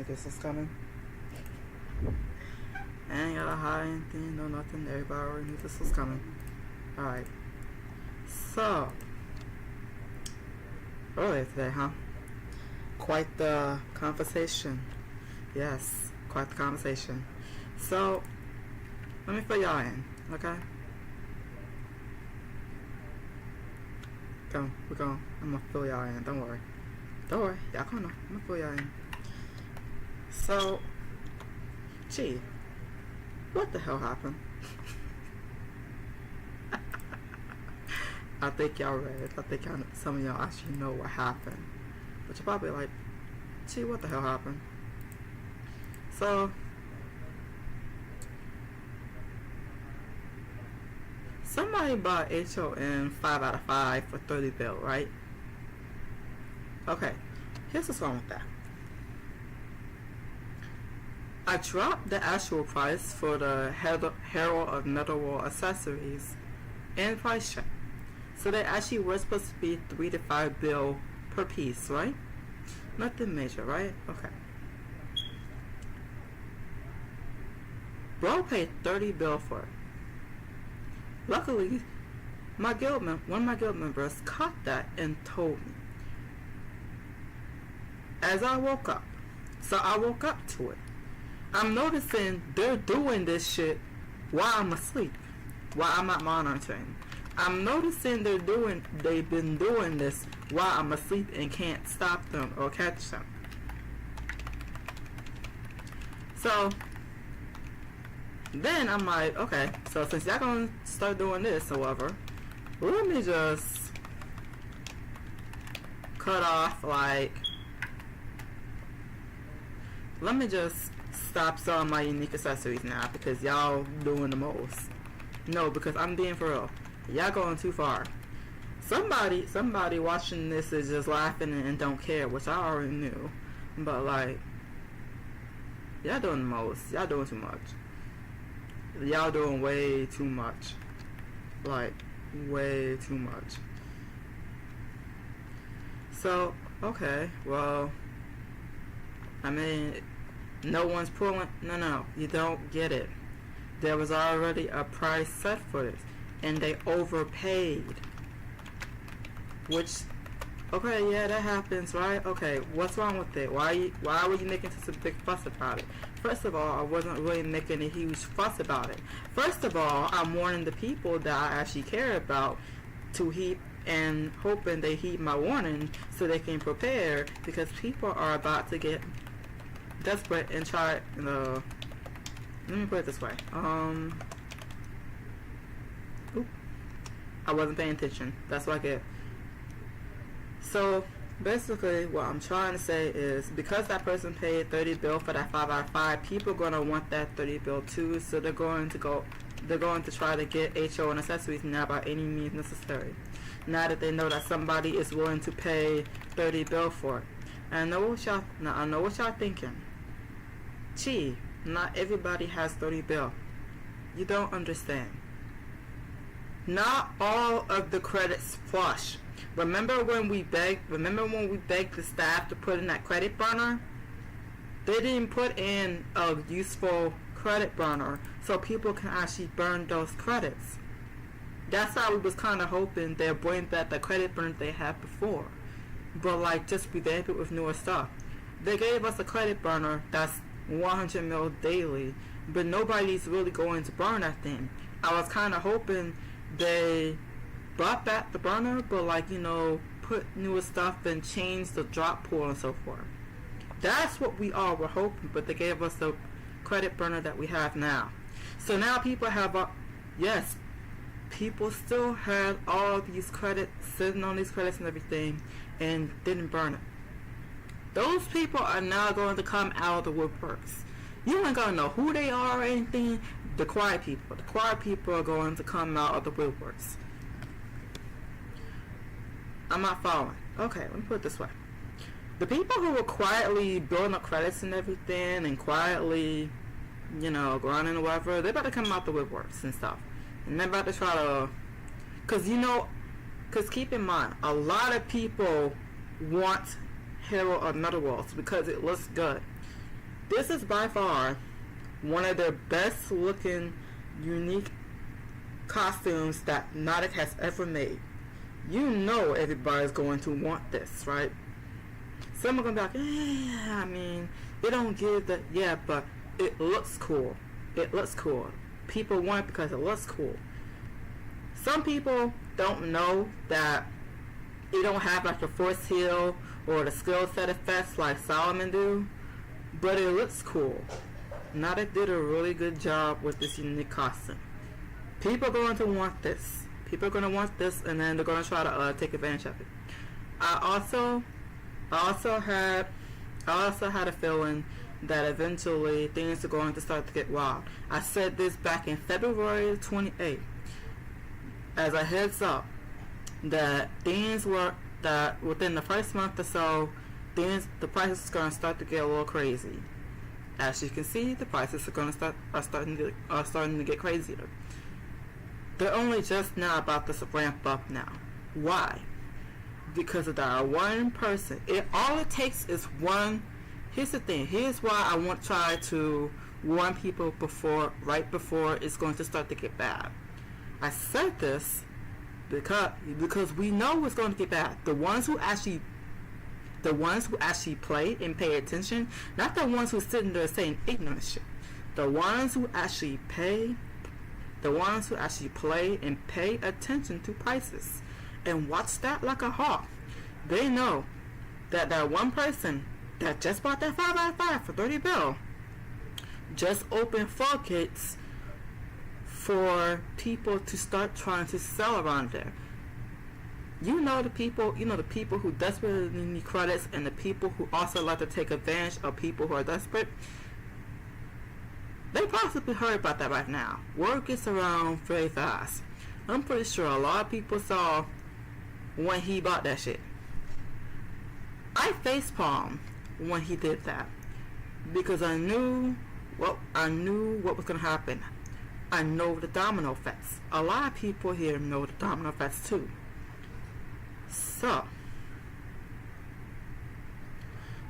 this was coming. I ain't gotta hide anything, no nothing. Everybody already knew this was coming. Alright. So, earlier today, huh? Quite the conversation. Yes, quite the conversation. So, let me fill y'all in, okay? I'm gonna fill y'all in, don't worry. Don't worry, y'all gonna know. I'm gonna fill y'all in. So, gee, what the hell happened? I think y'all read. I think some of y'all actually know what happened. But you're probably like, gee, what the hell happened? So, somebody bought HON 5 out of 5 for 30 bill, right? Okay, here's what's wrong with that. I dropped the actual price for the Herald of Netherworld accessories and price check. So they actually were supposed to be 3 to 5 bill per piece, right? Nothing major, right? Okay. Bro paid 30 bill for it. Luckily, one of my guild members caught that and told me. As I woke up, so I woke up to it. I'm noticing they're doing this shit while I'm asleep, while I'm not monitoring. I'm noticing they've been doing this while I'm asleep and can't stop them or catch them. So then I'm like, okay, so since y'all gonna start doing this, however, let me just cut off, like, let me just stop selling my unique accessories now because y'all doing the most. No, because I'm being for real. Y'all going too far. Somebody watching this is just laughing and don't care, which I already knew. But like, y'all doing the most. Y'all doing too much. Y'all doing way too much. Like, way too much. So, okay, well, I mean, no one's pulling. No, you don't get it. There was already a price set for this, and they overpaid. Which, okay, yeah, that happens, right? Okay, what's wrong with it? Why were you making such a big fuss about it? First of all, I wasn't really making a huge fuss about it. First of all, I'm warning the people that I actually care about to heed and hoping they heed my warning so they can prepare, because people are about to get desperate and try. Let me put it this way. I wasn't paying attention. That's what I get. So basically, what I'm trying to say is, because that person paid 30 bill for that 5 out of 5, people are gonna want that 30 bill too. So they're going to try to get HO and accessories now by any means necessary. Now that they know that somebody is willing to pay 30 bill for it. And I know what y'all thinking. Gee, not everybody has 30 bill. You don't understand. Not all of the credits flush. Remember when we begged the staff to put in that credit burner? They didn't put in a useful credit burner so people can actually burn those credits. That's how we was kind of hoping they'll bring back the credit burner they had before, but like just revamp it with newer stuff. They gave us a credit burner that's 100 mil daily, but nobody's really going to burn that thing. I was kind of hoping they brought back the burner, but like, you know, put newer stuff and change the drop pool and so forth. That's what we all were hoping, but they gave us the credit burner that we have now. So now people have yes, people still had all these credits, sitting on these credits and everything, and didn't burn it. Those people are now going to come out of the woodworks. You ain't gonna know who they are or anything. The quiet people. The quiet people are going to come out of the woodworks. I'm not following. Okay, let me put it this way. The people who were quietly building up credits and everything and quietly, you know, grinding or whatever, they're about to come out the woodworks and stuff. And they're about to try to... Because keep in mind, a lot of people want Herald of Netherworlds because it looks good. This is by far one of their best looking, unique costumes that Nautic has ever made. You know everybody's going to want this, right? Some are going to be like, I mean, it don't give the, yeah, but it looks cool. It looks cool. People want it because it looks cool. Some people don't know that it don't have like the force heal or the skill set effects like Solomon do, but it looks cool. Nautic did a really good job with this unique costume. People are going to want this. People are going to want this, and then they're going to try to take advantage of it. I also had a feeling that eventually things are going to start to get wild. I said this back in February 28th as a heads up that that within the first month or so, the prices are going to start to get a little crazy. As you can see, the prices are starting to get crazier. They're only just now about to ramp up now. Why? Because of that one person. All it takes is one. Here's the thing. Here's why I want to try to warn people right before it's going to start to get bad. I said this because we know it's going to get bad. The ones who actually play and pay attention, not the ones who sitting there saying ignorant shit. The ones who actually play and pay attention to prices and watch that like a hawk. They know that one person that just bought that 5x5 for 30 bill just opened floodgates for people to start trying to sell around there. The people who desperately need credits, and the people who also like to take advantage of people who are desperate. They possibly heard about that right now. Word gets around very fast. I'm pretty sure a lot of people saw when he bought that shit. I facepalmed when he did that because I knew what was going to happen. I know the domino effects. A lot of people here know the domino effects too. So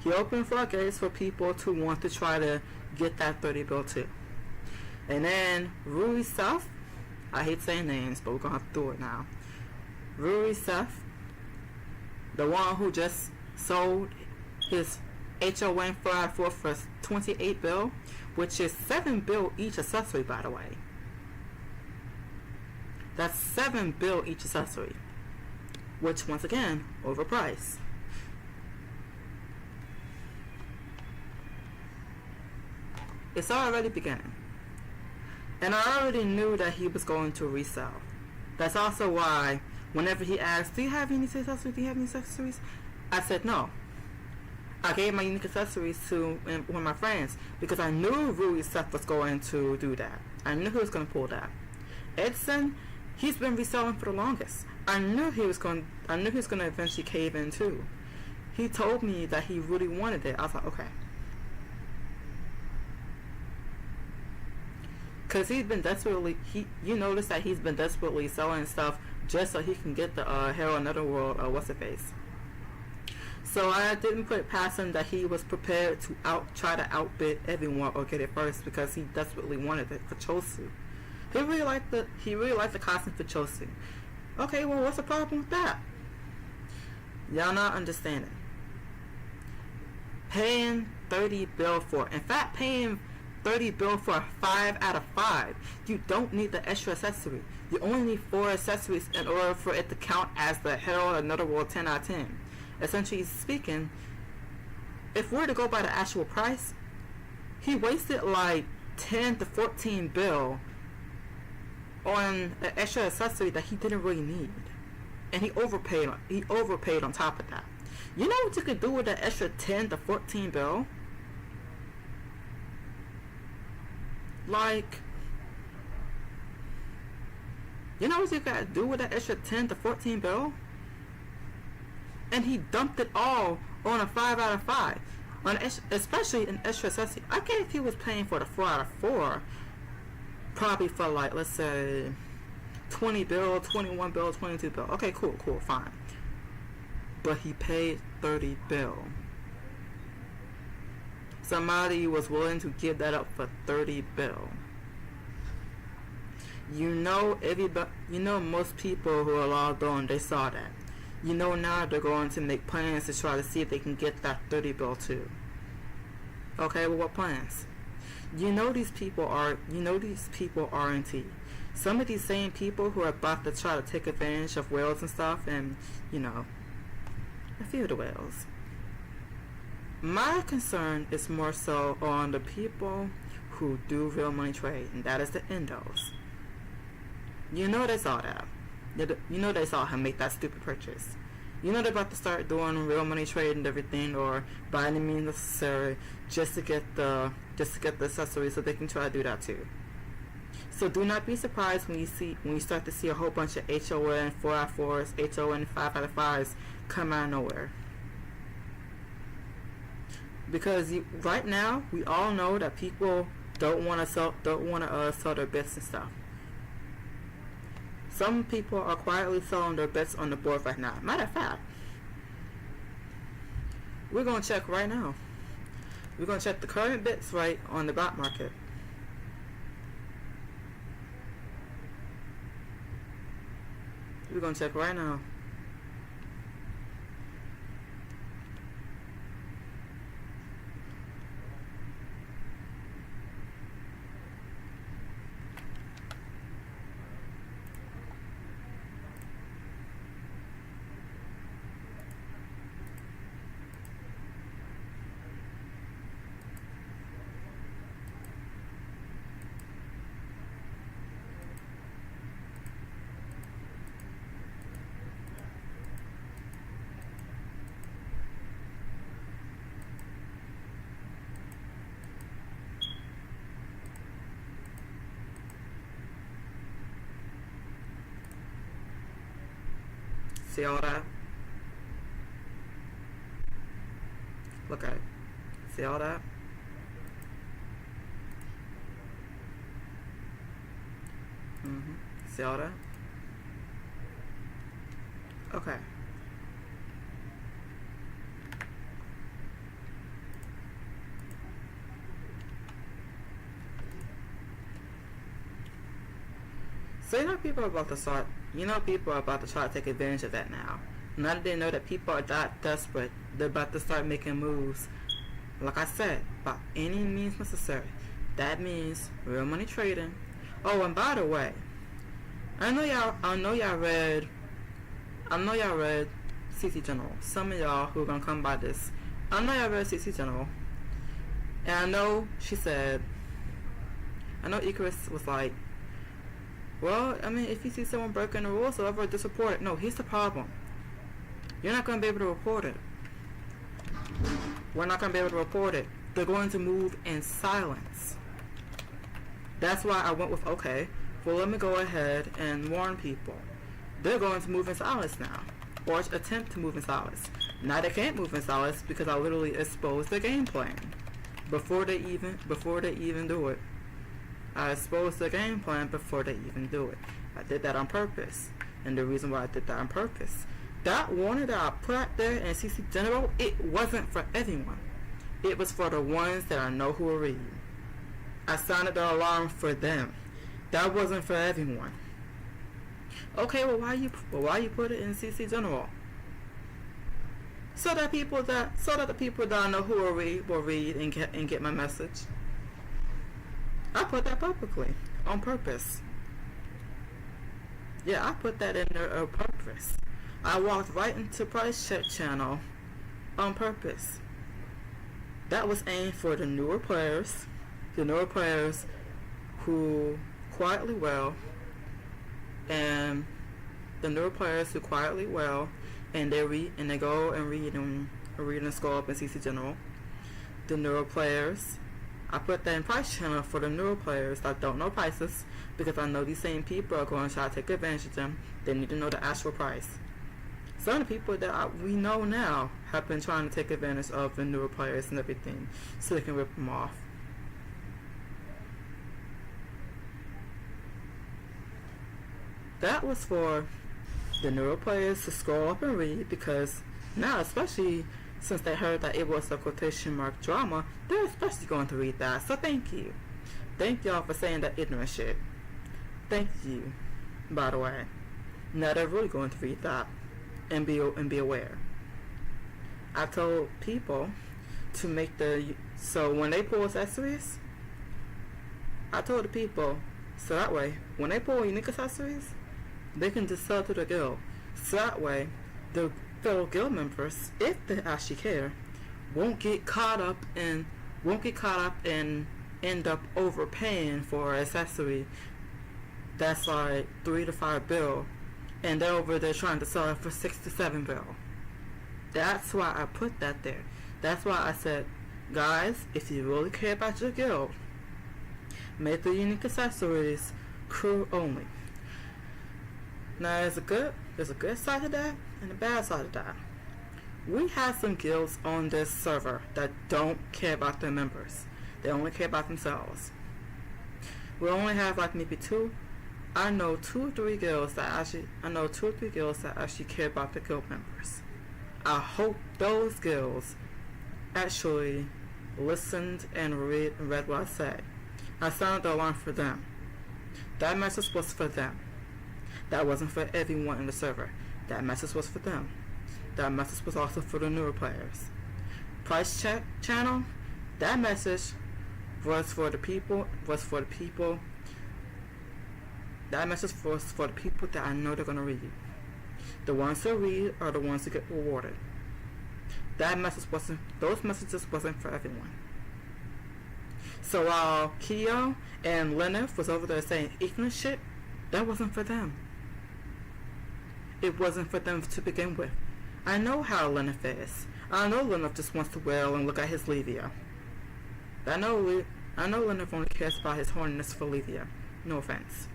he opened floodgates for people to want to try to get that 30 bill too. And then Rui Seth, I hate saying names, but we're gonna have to do it now. Rui Seth, the one who just sold his HON 4x4 for 28 bill, which is 7 bill each accessory, by the way. That's 7 bill each accessory, which once again, overpriced. It's already beginning. And I already knew that he was going to resell. That's also why whenever he asked, do you have any accessories? I said no. I gave my unique accessories to one of my friends because I knew Rui Seth was going to do that. I knew he was going to pull that. Edson, he's been reselling for the longest. I knew he was going to eventually cave in too. He told me that he really wanted it. I was like, okay. Because you notice that he's been desperately selling stuff just so he can get the Hero Netherworld what's-it-face. So I didn't put it past him that he was prepared to try to outbid everyone or get it first because he desperately wanted it for Chosu. He really liked the costume for Chosu. Okay, well, what's the problem with that? Y'all not understanding. Paying 30 bill for, in fact, paying 30 bill for a 5 out of 5. You don't need the extra accessory. You only need 4 accessories in order for it to count as the Herald Netherworld 10 out of 10. Essentially speaking, if we're to go by the actual price, he wasted like 10 to 14 bill on an extra accessory that he didn't really need. And he overpaid on top of that. You know what you could do with an extra 10 to 14 bill? Like, you know what you gotta do with that extra 10 to 14 bill? And he dumped it all on a 5 out of 5. Especially an extra accessory. I guess if he was paying for the 4 out of 4, probably for like, let's say, 20 bill, 21 bill, 22 bill. Okay, cool, fine. But he paid 30 bill. somebody was willing to give that up for 30 bill. You know, everybody, you know, most people who are logged on, they saw that. You know, now they're going to make plans to try to see if they can get that 30 bill too. Okay, well, what plans? You know these people aren't some of these same people who are about to try to take advantage of whales and stuff, and you know, a few of the whales. My concern is more so on the people who do real money trade, and that is the endos. You know they saw that. You know they saw him make that stupid purchase. You know they're about to start doing real money trade and everything, or by any means necessary, just to get the accessories so they can try to do that too. So do not be surprised when you start to see a whole bunch of HON 4x4s, HON 5x5s come out of nowhere. Because right now we all know that people don't want to sell their bits and stuff. Some people are quietly selling their bits on the board right now. Matter of fact, we're gonna check right now. We're gonna check the current bits right on the bot market. We're gonna check right now. See all that? Look at it. See all that? See all that? Okay. So you know people are about to start. You know people are about to try to take advantage of that now. Now that they know that people are that desperate, they're about to start making moves. Like I said, by any means necessary. That means real money trading. Oh, and by the way, I know y'all read CC General. Some of y'all who are gonna come by this, I know y'all read CC General, and I know Icarus was like, well, I mean, if you see someone breaking the rules, however, just report it. No, here's the problem. You're not going to be able to report it. We're not going to be able to report it. They're going to move in silence. That's why I went with, okay, well, let me go ahead and warn people. They're going to move in silence now, or attempt to move in silence. Now they can't move in silence because I literally exposed the game plan before they even do it. I exposed the game plan before they even do it. I did that on purpose. And the reason why I did that on purpose, that warning that I put out there in CC General, it wasn't for everyone. It was for the ones that I know who are reading. I sounded the alarm for them. That wasn't for everyone. Okay, well why you put it in CC General? So that the people that I know who will read and get my message. I put that publicly on purpose. Yeah, I put that in there on purpose. I walked right into Price Check channel on purpose. That was aimed for the newer players who quietly well, and the newer players who quietly well, and they go and read and scroll up in CC General. The newer players. I put that in Price channel for the newer players that don't know prices, because I know these same people are going to try to take advantage of them. They need to know the actual price. Some of the people that we know now have been trying to take advantage of the newer players and everything so they can rip them off. That was for the newer players to scroll up and read, because now, especially since they heard that it was a quotation mark drama, they're especially going to read that. So thank you. Thank y'all for saying that ignorant shit. Thank you, by the way. Now they're really going to read that and be aware. I told people to make so when they pull accessories, I told the people, so that way, when they pull unique accessories, they can just sell to the guild. So that way, the fellow guild members, if they actually care, won't get caught up and end up overpaying for an accessory that's like $3 to $5, and they're over there trying to sell it for $6 to $7. That's why I put that there. That's why I said, guys, if you really care about your guild, make the unique accessories crew only. Now there's a good side to that and a bad side of that. We have some guilds on this server that don't care about their members. They only care about themselves. We only have like maybe I know two or three guilds that actually care about the guild members. I hope those guilds actually listened and read what I said. I sounded the alarm for them. That message was for them. That wasn't for everyone in the server. That message was for them. That message was also for the newer players. Price check channel, that message was for the people. That message was for the people that I know they're gonna read. The ones who read are the ones who get rewarded. Those messages wasn't for everyone. So while Keo and Lenneth was over there saying ignorant shit, that wasn't for them. It wasn't for them to begin with. I know how Lenneth is. I know Lenneth just wants to wail and look at his Levia. I know Lenneth only cares about his horniness for Levia. No offense.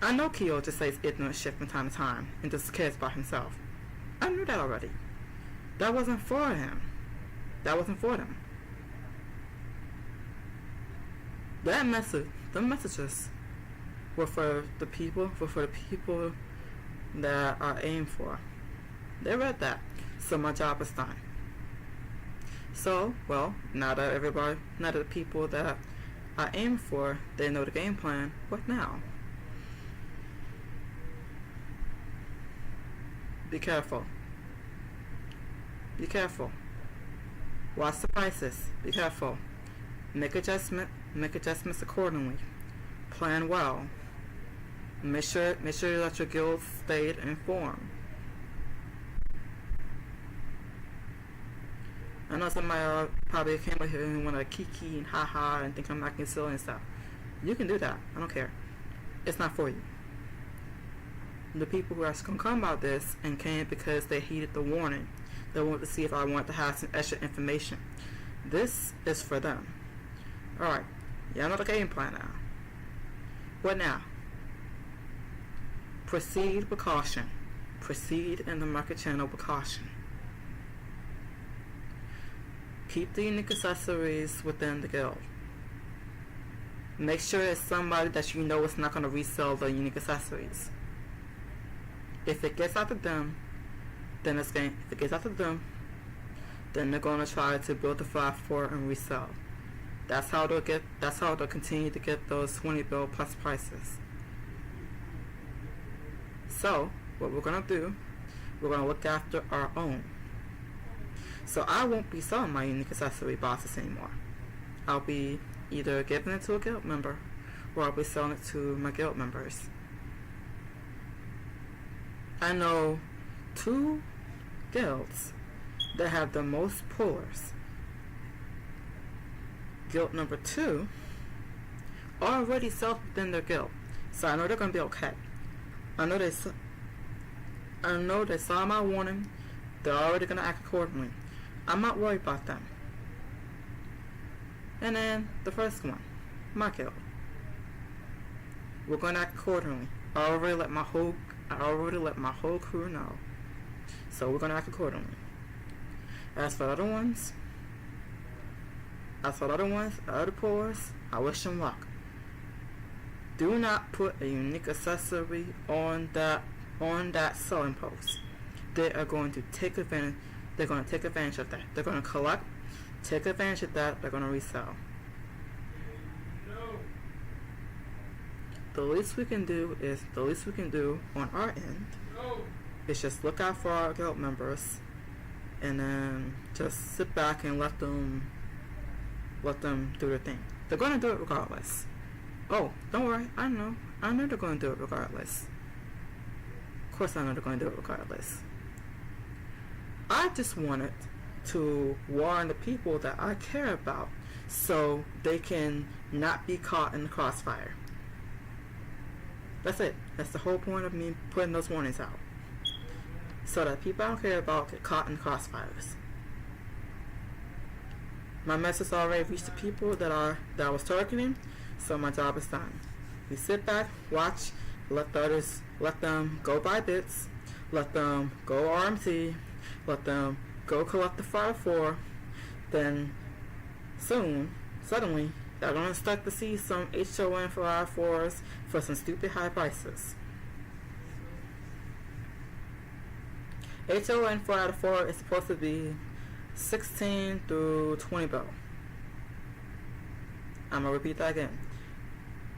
I know Keo just says ignorant shit from time to time and just cares about himself. I knew that already. That wasn't for him. That wasn't for them. The messages were for the people that are aimed for. They read that. So my job is done. So, well, now that the people that I aim for, they know the game plan, what now? Be careful. Be careful. Watch the prices. Be careful. Make adjustments accordingly. Plan well. Make sure that your guild stayed informed. I know somebody probably came over here and want to kiki and haha and think I'm acting silly and stuff. You can do that. I don't care. It's not for you. The people who are going to come about this and came because they heeded the warning. They wanted to see if I wanted to have some extra information. This is for them. Alright. Y'all know the game plan now. What now? Proceed with caution. Proceed in the market channel with caution. Keep the unique accessories within the guild. Make sure it's somebody that you know is not going to resell the unique accessories. If it gets out of them, then it's game. If it gets out of them, then they're going to try to build the 5-4 and resell. That's how they'll continue to get those 20 bill plus prices. So what we're gonna do, we're gonna look after our own. So I won't be selling my unique accessory boxes anymore. I'll be either giving it to a guild member or I'll be selling it to my guild members. I know 2 guilds that have the most pullers. Guild number 2 already sells within their guild, so I know they're gonna be okay. I know they saw my warning. They're already gonna act accordingly. I'm not worried about them. And then the first one, my guild. We're gonna act accordingly. I already let my whole crew know. So we're gonna act accordingly. As for other ones, other pours, I wish them luck. Do not put a unique accessory on that selling post. They are going to take advantage. They're going to take advantage of that. They're going to collect, take advantage of that. They're going to resell. The least we can do on our end is just look out for our guild members, and then just sit back and let them do their thing. They're going to do it regardless. Oh, don't worry. I know they're going to do it regardless. Of course I know they're going to do it regardless. I just wanted to warn the people that I care about so they can not be caught in the crossfire. That's it. That's the whole point of me putting those warnings out. So that people I don't care about get caught in crossfires. My message already reached the people that I was targeting, so my job is done. We sit back, watch, let them go buy bits, let them go RMT, let them go collect the 5-4, then suddenly, they're going to start to see some HON for R4s for some stupid high prices. HON 4/4 is supposed to be 16 through 20 bill. I'm going to repeat that again.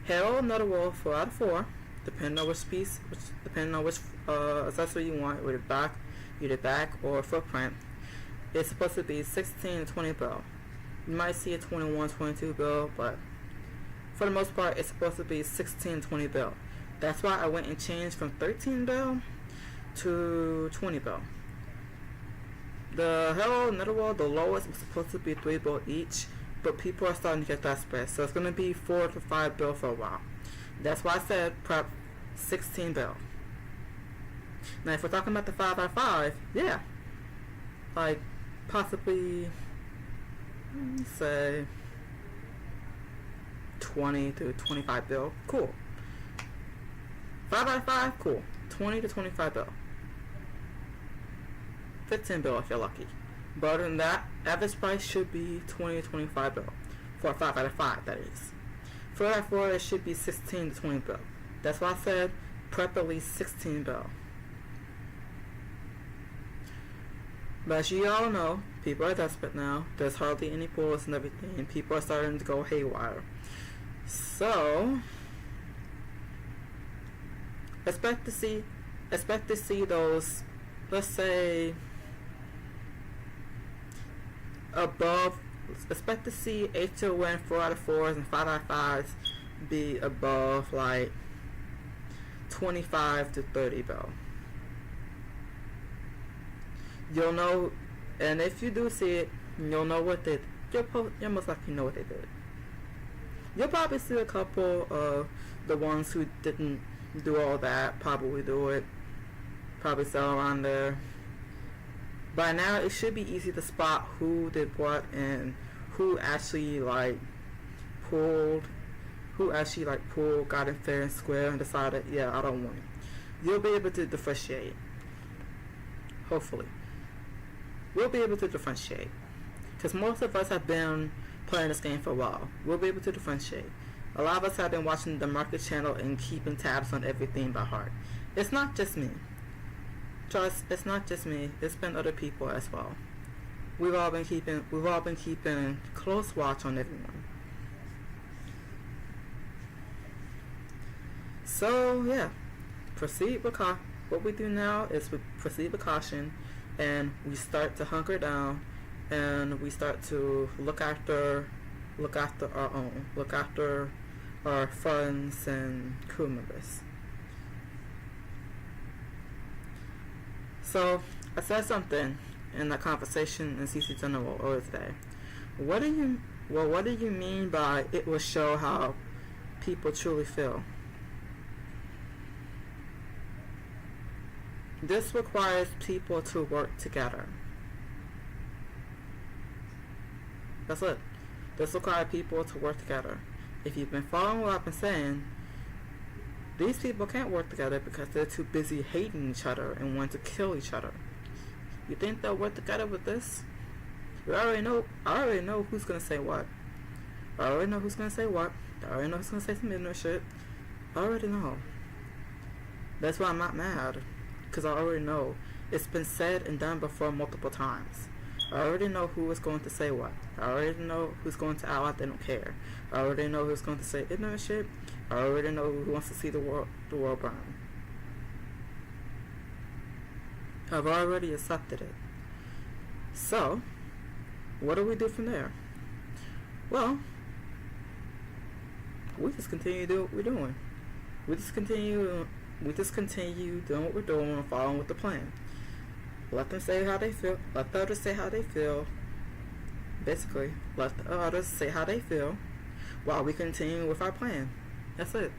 Herald Netherworld 4/4, depending on which piece, depending on which accessory you want, either back or footprint, it's supposed to be 16 to 20 bill. You might see a 21, 22 bill, but for the most part, it's supposed to be 16, 20 bill. That's why I went and changed from 13 bill to 20 bill. The Herald Netherworld, the lowest, was supposed to be 3 bill each, but people are starting to get desperate, so it's going to be 4 to 5 bill for a while. That's why I said prep 16 bill. Now, if we're talking about the 5/5, yeah, like possibly say 20 to 25 bill, cool. 5/5, cool. 20 to 25 bill. 15 bill if you're lucky. But other than that, average price should be 20 to 25 bill. For a 5/5, that is. For that 4, it should be 16 to 20 bill. That's why I said prep at least 16 bill. But as you all know, people are desperate now. There's hardly any pulls and everything, and people are starting to go haywire. So expect to see those, let's say, above. Expect to see HON 4/4s and 5/5s be above like 25 to 30 bill. You'll know, and if you do see it, you'll know what they. You'll most likely know what they did. You'll probably see a couple of the ones who didn't do all that probably do it. Probably sell around there. By now, it should be easy to spot who did what and who actually pulled, got in fair and square and decided, yeah, I don't want it. You'll be able to differentiate. Hopefully. We'll be able to differentiate. Because most of us have been playing this game for a while. We'll be able to differentiate. A lot of us have been watching the market channel and keeping tabs on everything by heart. It's not just me. Trust, it's not just me. It's been other people as well. We've all been keeping close watch on everyone. So yeah, proceed with caution. What we do now is we proceed with caution, and we start to hunker down, and we start to look after our own, look after our friends and crew members. So I said something in that conversation in CC General earlier today. What do you mean by it will show how people truly feel? This requires people to work together. That's it. This requires people to work together. If you've been following what I've been saying, these people can't work together because they're too busy hating each other and want to kill each other. You think they'll work together with this? I already know who's gonna say what. I already know who's gonna say what. I already know who's gonna say some ignorant shit. I already know. That's why I'm not mad. Because I already know It's been said and done before multiple times. I already know who is going to say what. I already know who's going to act like they don't care. I already know who's going to say ignorant shit. I already know who wants to see the world burn. I've already accepted it. So, what do we do from there? Well, we just continue to do what we're doing. We just continue doing what we're doing and following with the plan. Let them say how they feel. Let the others say how they feel. Basically, let the others say how they feel while we continue with our plan. That's it.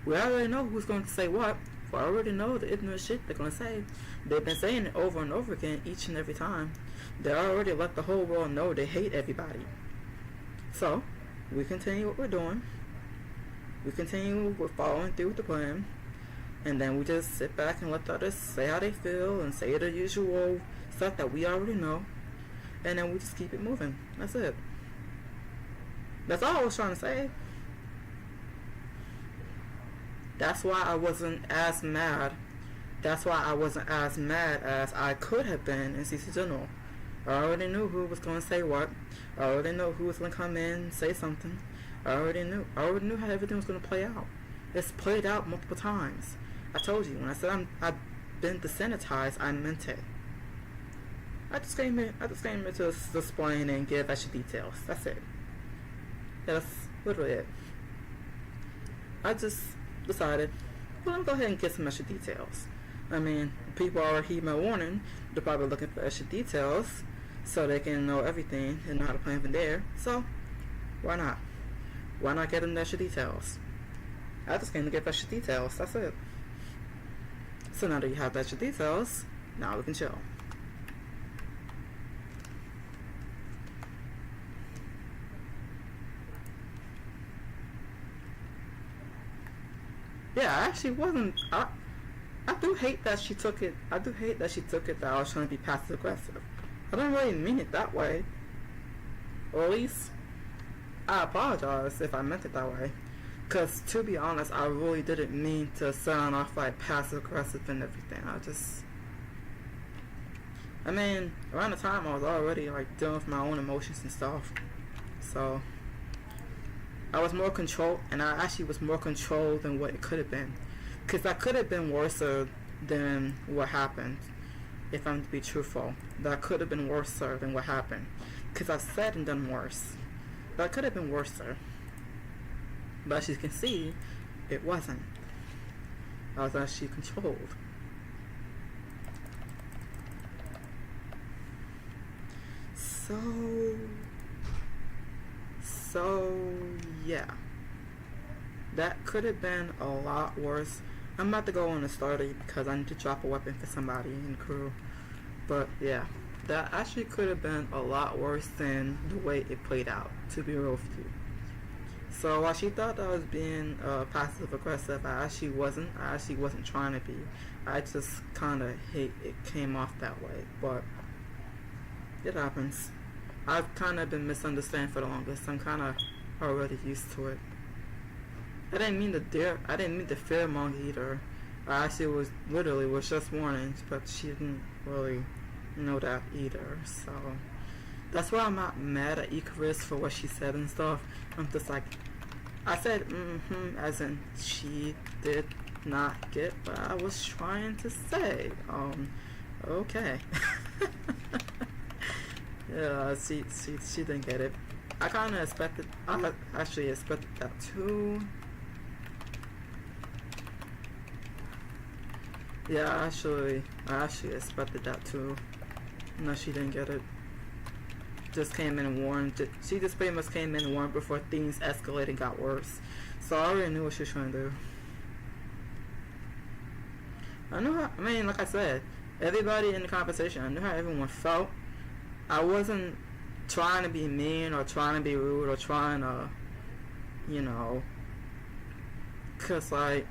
We already know who's going to say what. We already know the ignorant shit they're going to say. They've been saying it over and over again each and every time. They already let the whole world know they hate everybody. So, we continue what we're doing. We continue with following through with the plan. And then we just sit back and let the others say how they feel and say the usual stuff that we already know. And then we just keep it moving. That's it. That's all I was trying to say. That's why I wasn't as mad. That's why I wasn't as mad as I could have been in CC General. I already knew who was going to say what. I already knew who was going to come in and say something. I already knew how everything was going to play out. It's played out multiple times. I told you, when I said I've been desensitized, I meant it. I just came here to explain and give extra details. That's it. Yeah, that's literally it. I just decided, well, let me go ahead and get some extra details. I mean, people already heed my warning. They're probably looking for extra details so they can know everything and know how to plan from there. So, why not? Why not get them the extra details? I just came to get extra details. That's it. So now that you have the extra details, now we can chill. Yeah, I actually wasn't. I do hate that she took it. I do hate that she took it that I was trying to be passive aggressive. I don't really mean it that way. Or at least, I apologize if I meant it that way. Because, to be honest, I really didn't mean to sound off like passive-aggressive and everything. I mean, around the time I was already, like, dealing with my own emotions and stuff. So, I was more controlled, and I actually was more controlled than what it could have been. Because that could have been worse than what happened, if I'm to be truthful. That could have been worse than what happened. Because I've said and done worse. That could have been worse. But as you can see, it wasn't. I was actually controlled. So yeah. That could have been a lot worse. I'm about to go on a study because I need to drop a weapon for somebody in the crew. But yeah, that actually could have been a lot worse than the way it played out, to be real with you. So while she thought I was being passive aggressive, I actually wasn't. I actually wasn't trying to be. I just kind of hate it came off that way. But it happens. I've kind of been misunderstood for the longest. I'm kind of already used to it. I didn't mean to fear Mong either. I actually was just warnings, but she didn't really know that either. So that's why I'm not mad at Icarus for what she said and stuff. I'm just like, I said as in she did not get what I was trying to say. Okay. Yeah, she didn't get it. I actually expected that too. Yeah, I actually expected that too. No, she didn't get it. Just came in and warned. She just pretty much came in and warned before things escalated and got worse. So I already knew what she was trying to do. I mean, like I said, everybody in the conversation, I knew how everyone felt. I wasn't trying to be mean or trying to be rude or trying to, cause like,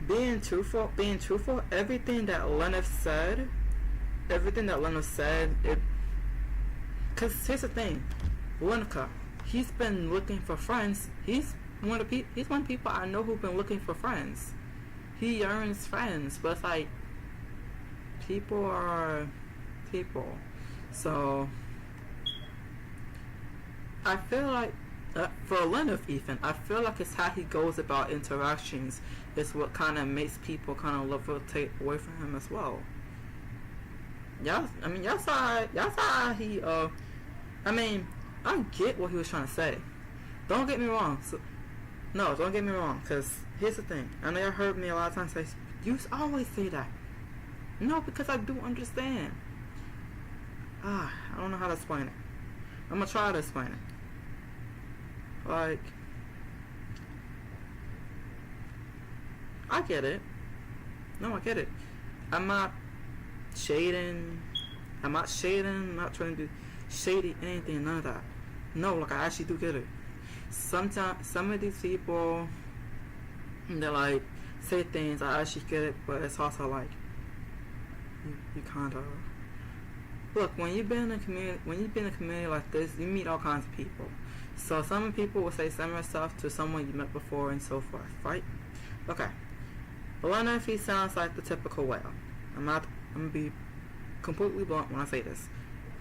being truthful, everything that Leonard said, cause here's the thing, Leonard, he's been looking for friends. He's one of the people I know who've been looking for friends. He earns friends, but it's like, people are people. So I feel like for Leonard Ethan, I feel like it's how he goes about interactions is what kind of makes people kind of levitate away from him as well. Y'all saw how he I mean, I get what he was trying to say. Don't get me wrong. Don't get me wrong, because here's the thing. I know y'all heard me a lot of times say, you always say that. No, because I do understand. I don't know how to explain it. I'm going to try to explain it. Like, I get it. No, I get it. I'm not shading. I'm not trying to do shady anything, none of that. No, like, I actually do get it. Sometimes, some of these people, they like, say things, I actually get it, but it's also like, you kind of, look, when you've been in a community like this, you meet all kinds of people. So some people will say similar stuff to someone you met before and so forth, right? Okay. Leonard, he sounds like the typical whale. I'm going to be completely blunt when I say this.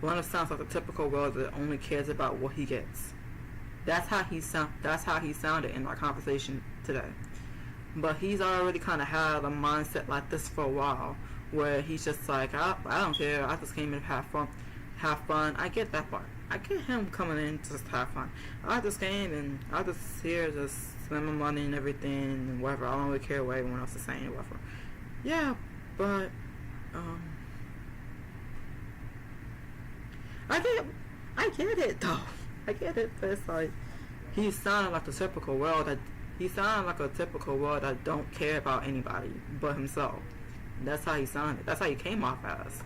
Leonard sounds like the typical whale that only cares about what he gets. That's how he sounded in our conversation today. But he's already kind of had a mindset like this for a while, where he's just like, I don't care. I just came in to have fun. I get that part. I get him coming in just to have fun. I just came and I just here just spend my money and everything and whatever. I don't really care what everyone else is saying or whatever. Yeah, but I get it though. I get it, but it's like he sounded like a typical world that don't care about anybody but himself. That's how he sounded. That's how he came off as.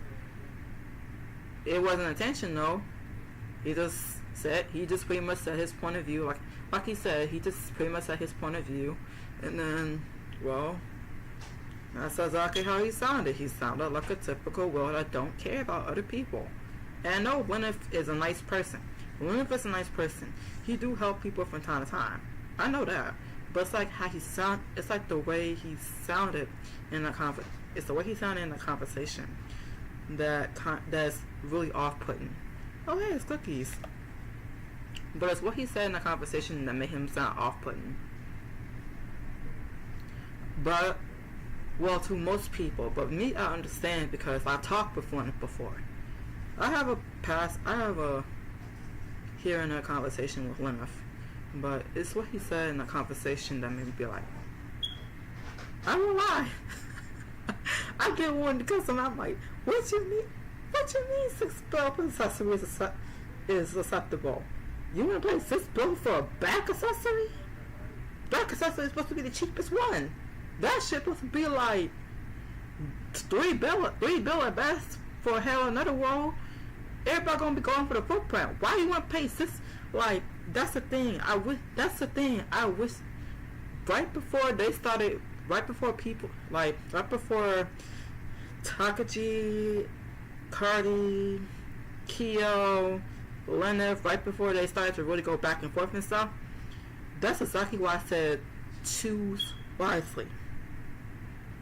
It wasn't intention though. He just pretty much said his point of view. Like he said, he just pretty much said his point of view, and then, well, that's exactly how he sounded. He sounded like a typical world that don't care about other people. And I know Leonard is a nice person. Leonard is a nice person. He do help people from time to time. I know that. But it's like how he sound. It's like the way he sounded in the It's the way he sounded in the conversation that's really off-putting. Oh, hey, it's cookies. But it's what he said in the conversation that made him sound off-putting. But, well, to most people. But me, I understand because I talked before. I have a hearing a conversation with Leonard. But it's what he said in the conversation that made me be like, I won't lie. I get one because I'm like, what you mean 6 bill for accessory is acceptable? You want to pay 6 bill for a back accessory? Back accessory is supposed to be the cheapest one. That shit supposed to be like $3 at best for a hell another world. Everybody gonna be going for the footprint. Why you want to pay 6? Like, that's the thing. I wish right before they started, right before Takaji, Cardi, Kyo, Leonard, right before they started to really go back and forth and stuff, that's exactly why I said choose wisely.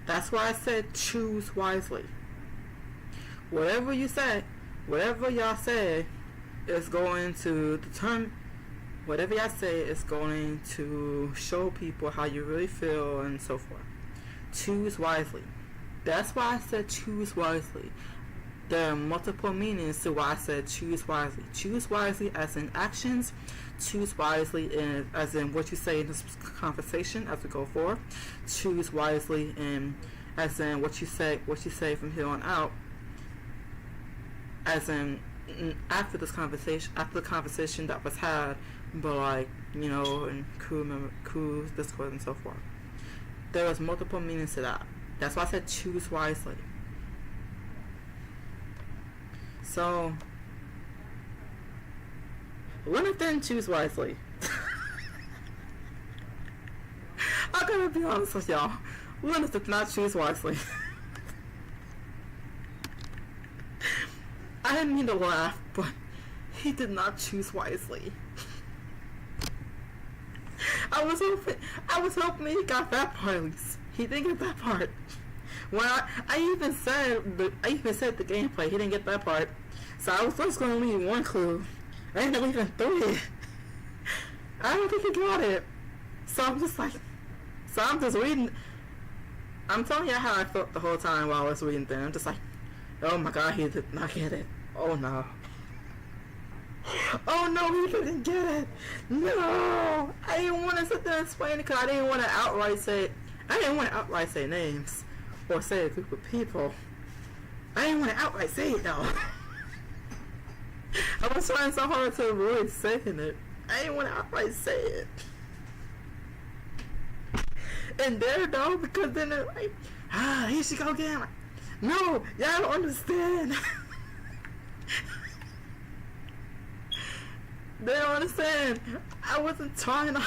That's why I said choose wisely. Whatever y'all say is going to determine, whatever y'all say is going to show people how you really feel and so forth. Choose wisely. That's why I said choose wisely. There are multiple meanings to why I said choose wisely. Choose wisely as in actions. Choose wisely as in what you say in this conversation as we go forward. Choose wisely as in what you say from here on out. As in after the conversation that was had, but like, you know, in crews, Discord and so forth. There was multiple meanings to that. That's why I said choose wisely. So, Leonard didn't choose wisely. I'm gonna be honest with y'all. Leonard did not choose wisely. I didn't mean to laugh, but he did not choose wisely. I was hoping he got that part at least. He didn't get that part. Well, I even said the gameplay. He didn't get that part. So I was first going to leave one clue. I ended up leaving three. I don't think he got it. So I'm just like, so I'm just reading. I'm telling you how I felt the whole time while I was reading them. I'm just like, oh my god, he did not get it. Oh no. Oh no, he didn't get it. No, I didn't want to sit there and explain it because I didn't want to outright say. I didn't want to outright say names or say a group of people. I didn't want to outright say it though. I was trying so hard to avoid saying it. I didn't want to outright say it. And there though, because then they're like, here she go again. Like, no, y'all don't understand. They don't understand. I wasn't trying to.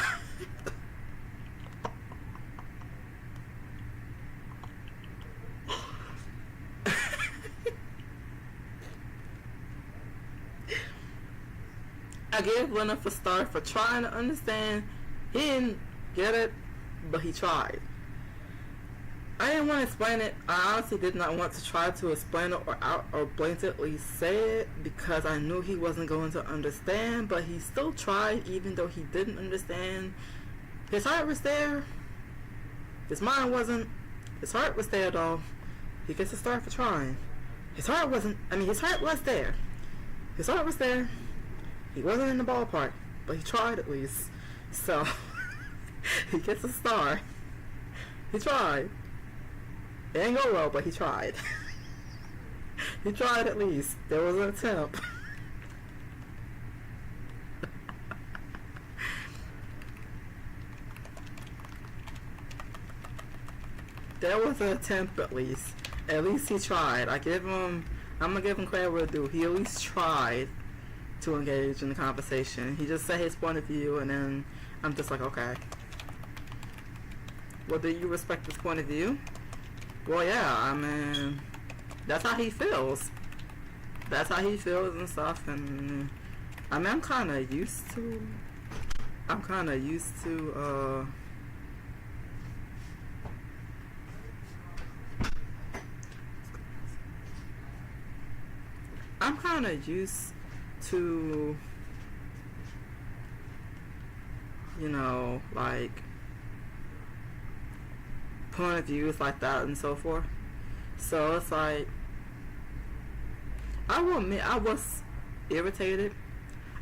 I gave Leonard a star for trying to understand. He didn't get it, but he tried. I didn't want to explain it. I honestly did not want to try to explain it or blatantly say it because I knew he wasn't going to understand, but he still tried even though he didn't understand. His heart was there. His mind wasn't. His heart was there though. He gets a star for trying. His heart wasn't. His heart was there. His heart was there. He wasn't in the ballpark, but he tried at least. So, he gets a star. He tried. It didn't go well, but he tried. He tried at least. There was an attempt. There was an attempt at least. At least he tried. I'm gonna give him credit where it's due. He at least tried to engage in the conversation. He just said his point of view, and then I'm just like, okay. Well, do you respect his point of view? Well, yeah, that's how he feels. That's how he feels and stuff, and I'm kind of used to, I'm kind of used to, you know, like, point of views like that and so forth. So it's like, I will admit, I was irritated.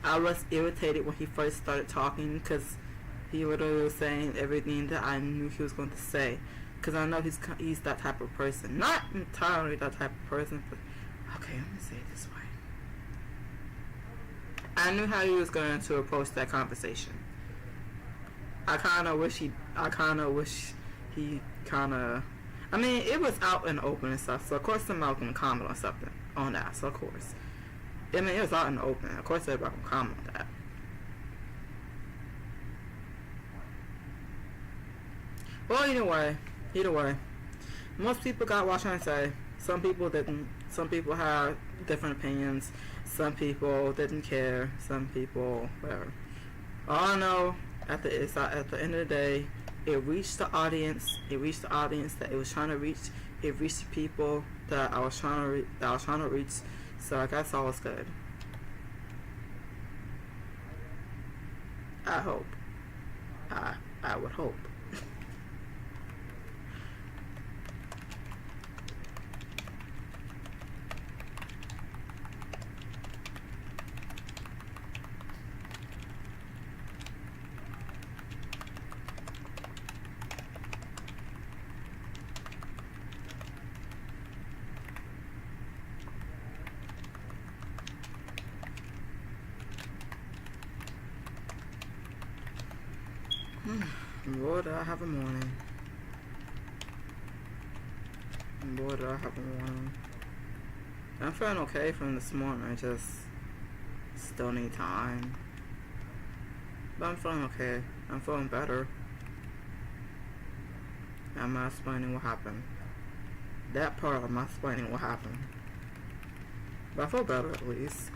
I was irritated when he first started talking because he was saying everything that I knew he was going to say. Because I know he's that type of person. Not entirely that type of person, but okay, let me say it this way. I knew how he was going to approach that conversation. I kind of wish he it was out in the open and stuff, so of course somebody was going to comment on something on that, so of course. It was out in the open, of course everybody can comment on that. Well, either way, most people got what I'm trying to say. Some people didn't. Some people had different opinions. Some people didn't care. Some people, whatever. All I know, at the end of the day, it reached the audience. It reached the audience that it was trying to reach. It reached the people that I was trying to reach. So I guess all was good. I hope. I would hope. Boy, did I have a morning. Boy, did I have a morning. I'm feeling okay from this morning. I just still need time. But I'm feeling okay. I'm feeling better. I'm not explaining what happened. That part, I'm not explaining what happened. But I feel better at least.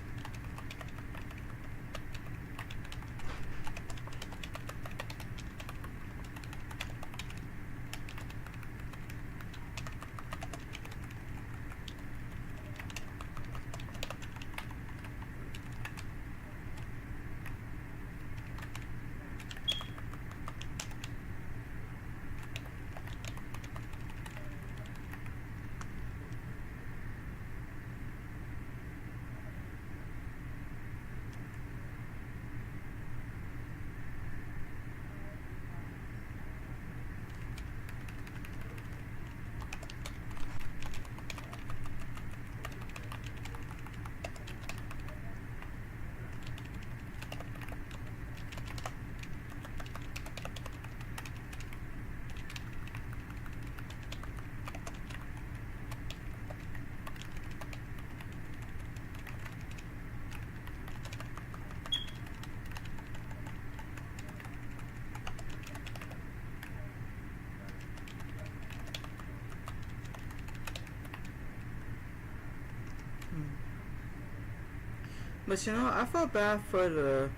But you know, I feel bad for the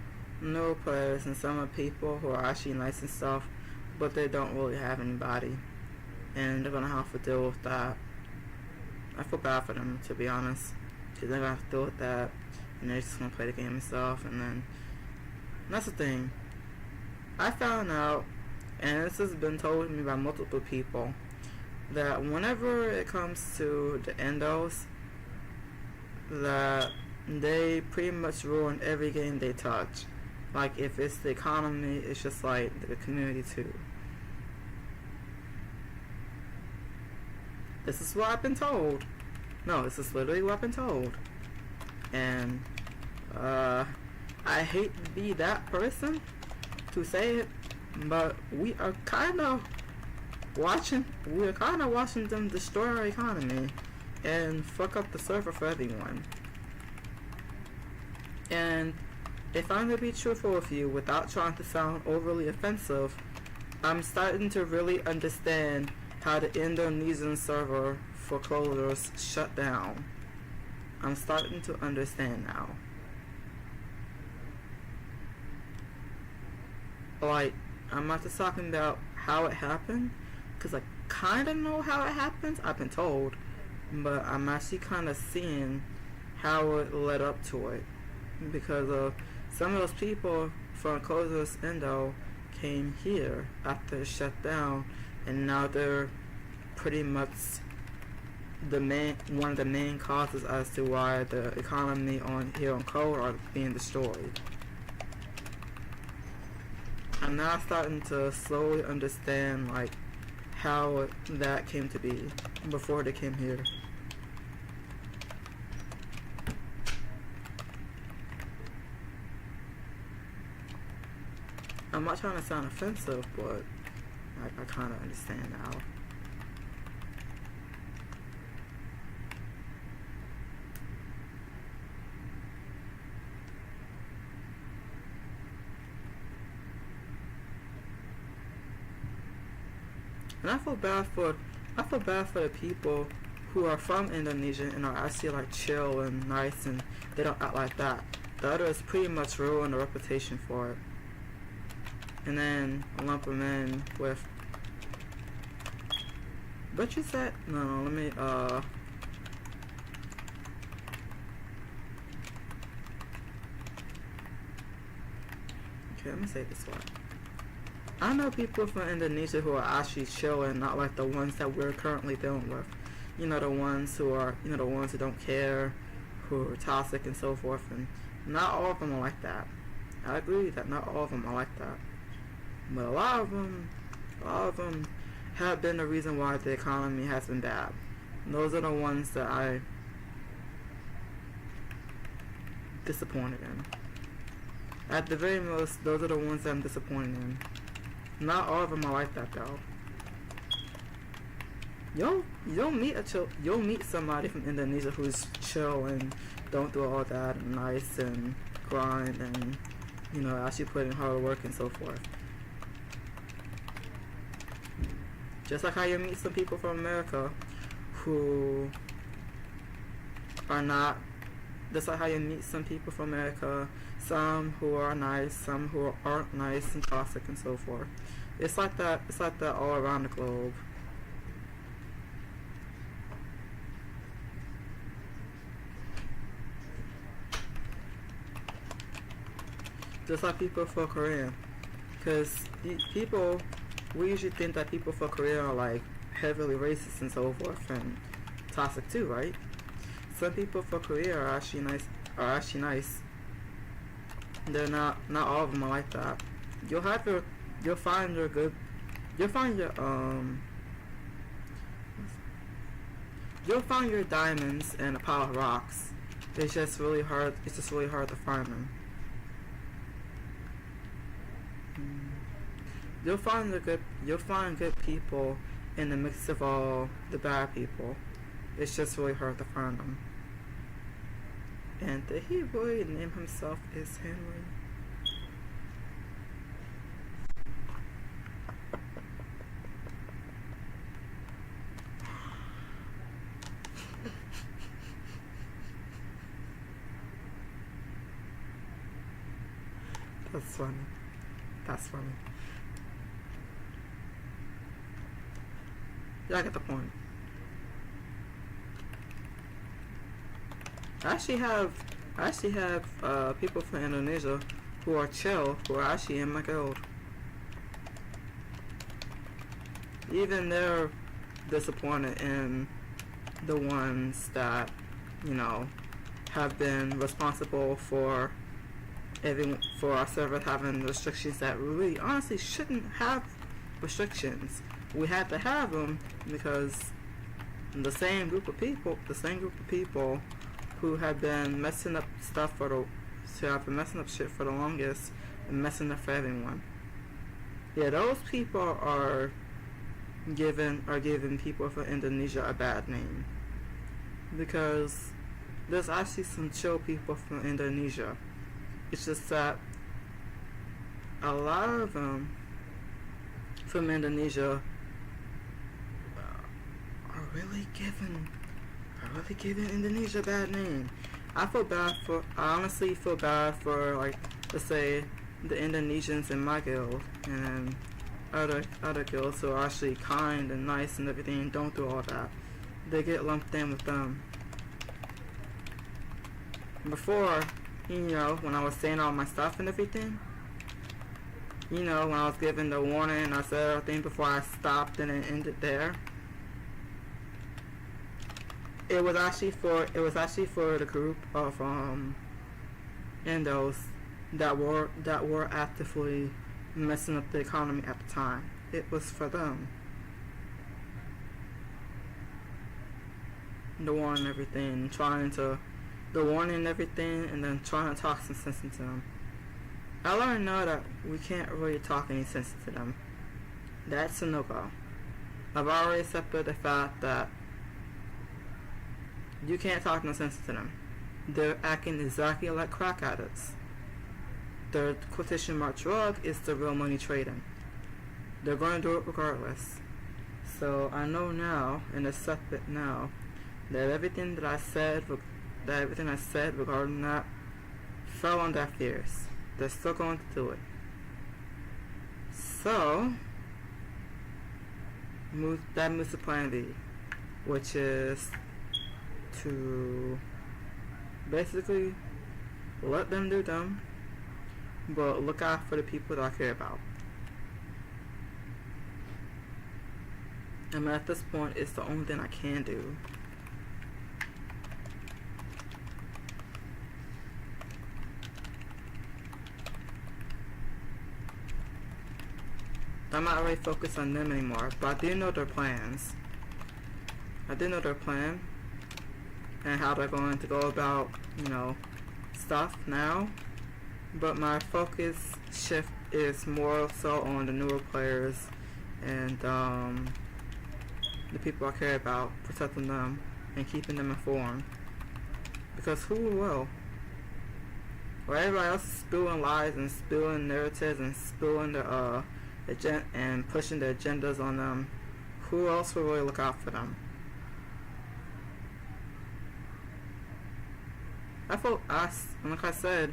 newer players and some of the people who are actually nice and stuff, but they don't really have anybody, and they're gonna have to deal with that. I feel bad for them, to be honest, because they're gonna have to deal with that, and they're just gonna play the game and stuff. And that's the thing. I found out, and this has been told to me by multiple people, that whenever it comes to the endos, that they pretty much ruin every game they touch. Like, if it's the economy, it's just like the community too. This is what I've been told. No, this is literally what I've been told. And, I hate to be that person to say it, but we are kind of watching them destroy our economy and fuck up the server for everyone. And if I'm gonna be truthful with you without trying to sound overly offensive, I'm starting to really understand how the Indonesian server foreclosures shut down. I'm starting to understand now. Like, I'm not just talking about how it happened, because I kind of know how it happens, I've been told, but I'm actually kind of seeing how it led up to it, because some of those people from Closers Indo came here after it shut down, and now they're pretty much one of the main causes as to why the economy here on Code are being destroyed. I'm now starting to slowly understand like how that came to be before they came here. I'm not trying to sound offensive, but I kind of understand now. And I feel bad for the people who are from Indonesia and are actually like chill and nice, and they don't act like that. The others pretty much ruin the reputation for it. And then lump them in with, but you said, no, let me, okay, let me say it this way. I know people from Indonesia who are actually chill and not like the ones that we're currently dealing with. You know, the ones who don't care, who are toxic and so forth, and not all of them are like that. I agree that not all of them are like that. But a lot of them have been the reason why the economy has been bad. And those are the ones that I disappointed in. At the very most, those are the ones that I'm disappointed in. Not all of them are like that though. You'll meet somebody from Indonesia who's chill and don't do all that and nice and grind and, you know, actually put in hard work and so forth. Just like how you meet some people from America who are not, just like how you meet some people from America, some who are nice, some who aren't nice and toxic and so forth. It's like that all around the globe. Just like people for Korea. Because we usually think that people for Korea are like heavily racist and so forth and toxic too, right? Some people for Korea are actually nice. They're not all of them are like that. You'll find your diamonds in a pile of rocks. It's just really hard to find them. You'll find good people in the mix of all the bad people. It's just really hard to find them. And did he really name himself as Henry? That's funny. That's funny. Yeah, I get the point. I actually have people from Indonesia who are chill, who are actually in my guild. Even they're disappointed in the ones that, you know, have been responsible for our server having restrictions that really honestly shouldn't have restrictions. We had to have them because the same group of people who have been messing up stuff messing up shit for the longest and messing up for everyone. Yeah, those people are giving people from Indonesia a bad name, because there's actually some chill people from Indonesia. It's just that a lot of them from Indonesia are really giving Indonesia a bad name. I honestly feel bad for, like, let's say, the Indonesians in my guild and other guilds who are actually kind and nice and everything and don't do all that. They get lumped in with them. Before, you know, when I was saying all my stuff and everything, you know, when I was given the warning and I said everything before I stopped and it ended there, it was actually for the group of Indos that were actively messing up the economy at the time. It was for them. The warning and everything, and then trying to talk some sense into them. I learned now that we can't really talk any sense into them. That's a no-go. I've already accepted the fact that you can't talk no sense to them. They're acting exactly like crack addicts. Their quotation mark drug is the real money trading. They're going to do it regardless. So I know now and accept it now that everything I said regarding that fell on deaf ears. They're still going to do it. So that moves to plan B, which is to basically let them do them, but look out for the people that I care about. I mean, at this point, it's the only thing I can do. I'm not really focused on them anymore, but I do know their plans. I do know their plan and how they're going to go about, you know, stuff now. But my focus shift is more so on the newer players and the people I care about, protecting them and keeping them informed. Because who will? While everybody else is spewing lies and spewing narratives and spewing the and pushing their agendas on them, who else will really look out for them? Like I said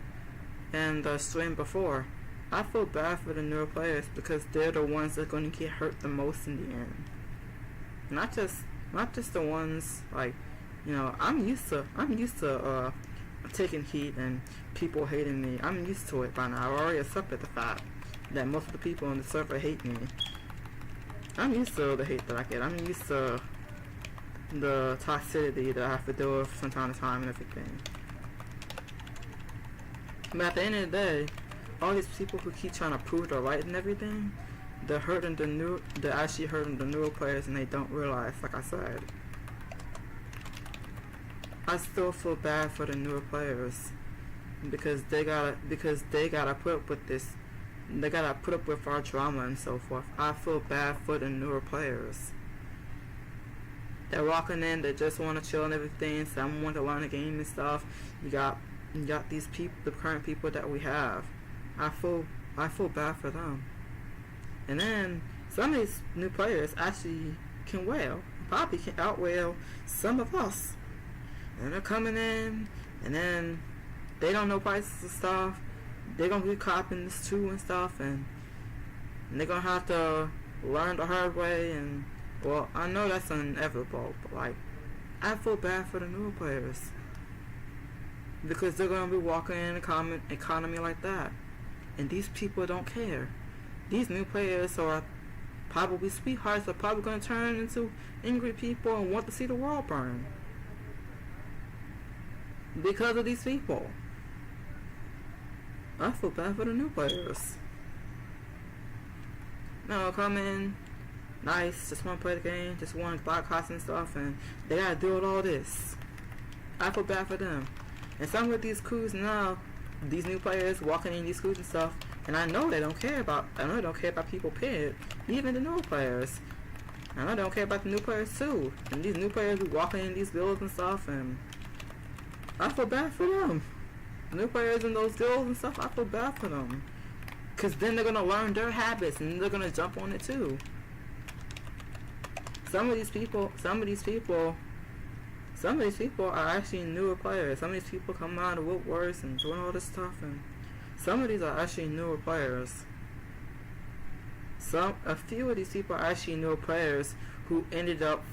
in the stream before, I feel bad for the newer players because they're the ones that are going to get hurt the most in the end. Not just the ones, like, you know, I'm used to taking heat and people hating me. I'm used to it by now. I already accepted the fact that most of the people on the server hate me. I'm used to the hate that I get. I'm used to the toxicity that I have to deal with from time to time and everything. But at the end of the day, all these people who keep trying to prove they're right and everything, they're actually hurting the newer players and they don't realize, like I said. I still feel bad for the newer players because they gotta put up with this. They gotta put up with our drama and so forth. I feel bad for the newer players. They're walking in, they just want to chill and everything. Some want to learn the game and stuff. You got these people, the current people that we have. I feel bad for them. And then some of these new players actually can probably can outwail some of us. And they're coming in, and then they don't know prices of stuff. they're gonna be copying this too and stuff, and they're gonna have to learn the hard way. And well, I know that's inevitable, but like, I feel bad for the newer players because they're gonna be walking in a common economy like that, and these people don't care. These new players are probably sweethearts, are probably gonna turn into angry people and want to see the world burn because of these people. I feel bad for the new players. No, come in, nice, just want to play the game, just want to buy costs and stuff, and they gotta deal with all this. I feel bad for them. And some of these crews now, these new players walking in these crews and stuff, and I know they don't care about people, period. Even the new players. I know they don't care about the new players too. And these new players be walking in these guilds and stuff, and I feel bad for them. New players in those guilds and stuff, I feel bad for them. Cause then they're gonna learn their habits and they're gonna jump on it too. Some of these people are actually newer players. Some of these people come out of woodworks and doing all this stuff, and some of these are actually newer players. A few of these people are actually newer players who ended up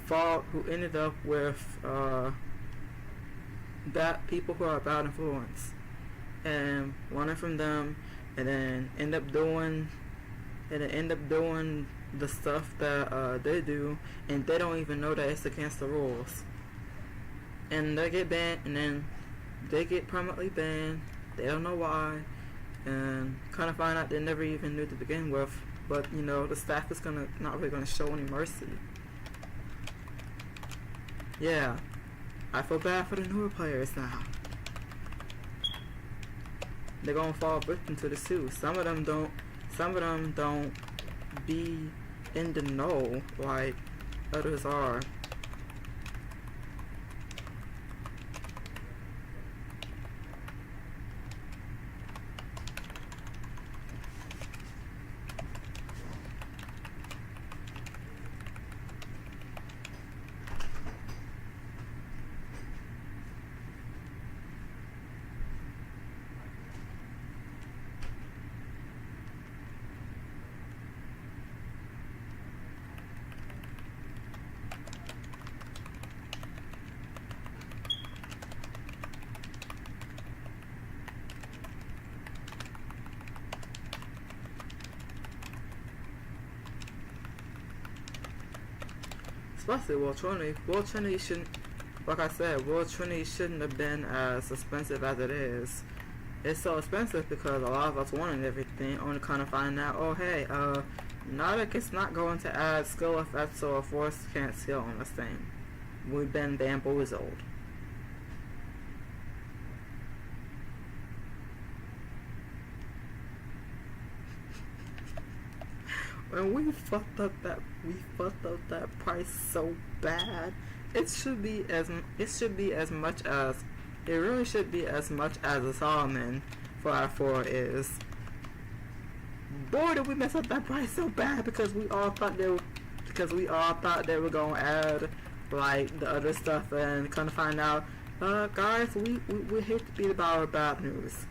with bad people who are bad influence, and learning from them, and then end up doing the stuff that they do, and they don't even know that it's against the rules. And they get banned, and then they get permanently banned. They don't know why, and kind of find out they never even knew to begin with. But you know, the staff is not really gonna show any mercy. Yeah, I feel bad for the newer players now. They're gonna fall victim to the suit. Some of them don't be in the know like others are. Especially World Trinity shouldn't, like I said, World Trinity shouldn't have been as expensive as it is. It's so expensive because a lot of us wanted everything, only kind of find out, oh hey, Nautic is not going to add skill effects so a force can't skill on this thing. We've been bamboozled. When we fucked up that price so bad. It really should be as much as a Solomon for our 4 is. Boy, did we mess up that price so bad because we all thought they were gonna add like the other stuff, and kind of find out, guys, we hate to be about our bad news.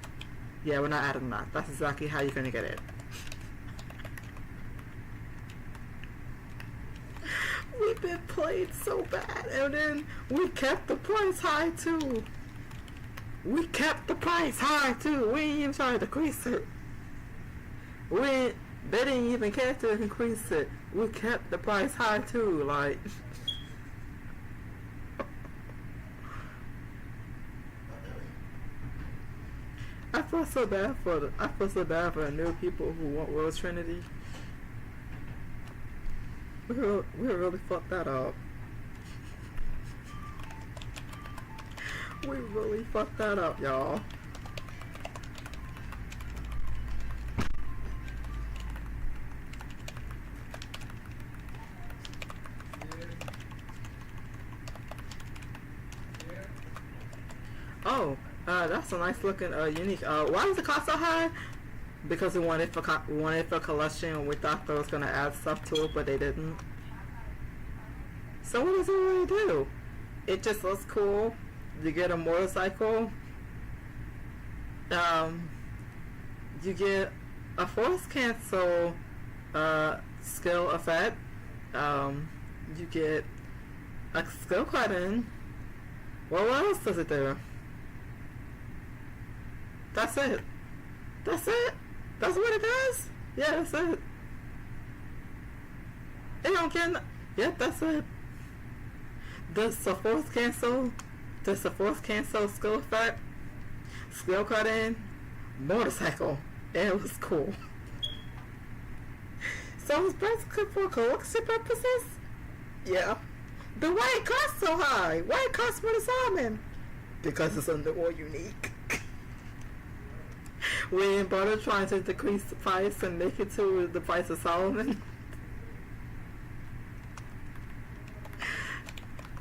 Yeah, we're not adding that. That's exactly how you're gonna get it. We've been played so bad, and then we kept the price high too. We ain't even trying to decrease it. They didn't even care to increase it. We kept the price high too, like. I feel so bad for the new people who want World Trinity. We really fucked that up. We really fucked that up, y'all. Oh, that's a nice looking unique. Why is the cost so high? Because we wanted for collection, and we thought they was gonna add stuff to it, but they didn't. So what does it really do? It just looks cool. You get a motorcycle. You get a force cancel skill effect. You get a skill cut in. Well, what else does it do? That's it. That's it. That's what it does. Yeah, that's it. It don't get. Yep, that's it. Does the force cancel? Does the force cancel skill effect? Skill cut in. Motorcycle. It was cool. So it's basically for collection purposes. Yeah. But why it costs so high? Why it costs more to Solomon? Because it's under more unique. We ain't bother trying to decrease the price and make it to the price of Solomon.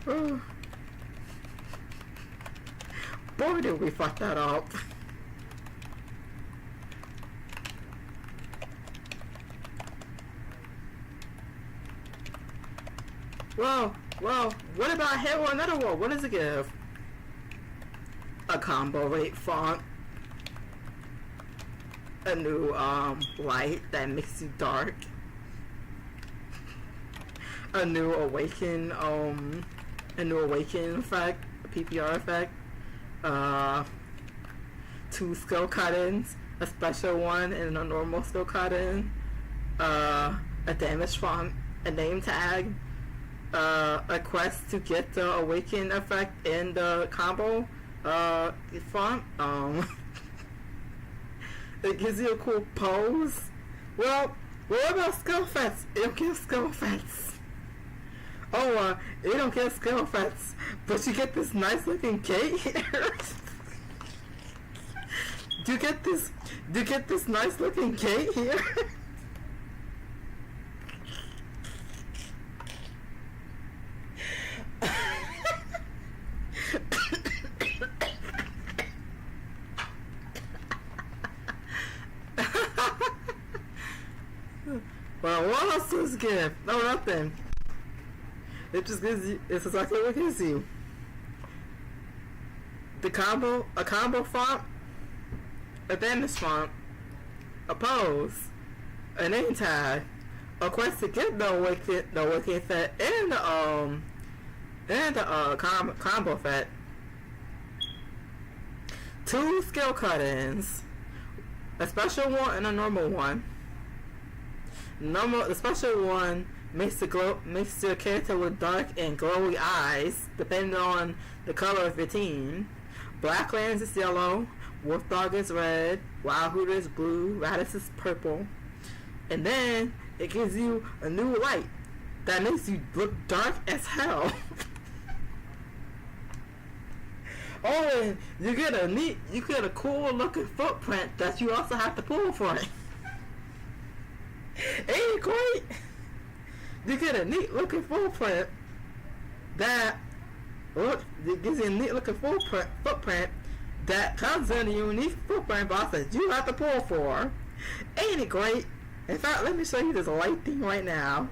Oh. Boy, did we fuck that up. Well, what about Hero Netherworld? What does it give? A combo rate font. A new light that makes you dark. A new awaken effect, a PPR effect. 2 skill cut-ins, a special one and a normal skill cut-in. A damage font, a name tag. A quest to get the awaken effect in the combo font. It gives you a cool pose. Well, what about skill effects? It don't give skill effects. Oh, it don't give skill effects, but you get this nice looking gate here. Do you get this nice looking gate here? Well, what else does it give? No, nothing. It just gives you, it's exactly what it gives you. A combo font, a damage font, a pose, a name tag, a quest to get the awaken effect, and the combo effect. 2 skill cut-ins, a special one and a normal one. The special one makes your character look dark and glowy eyes, depending on the color of your team. Blacklands is yellow, Wolf Dog is red, Wild Hoot is blue, Raditz is purple. And then it gives you a new light that makes you look dark as hell. Oh, and you get a cool looking footprint that you also have to pull for it. Ain't it great? You get a neat looking footprint that it gives you a neat looking footprint that comes in a unique footprint box that you have to pull for. Ain't it great? In fact, let me show you this light thing right now.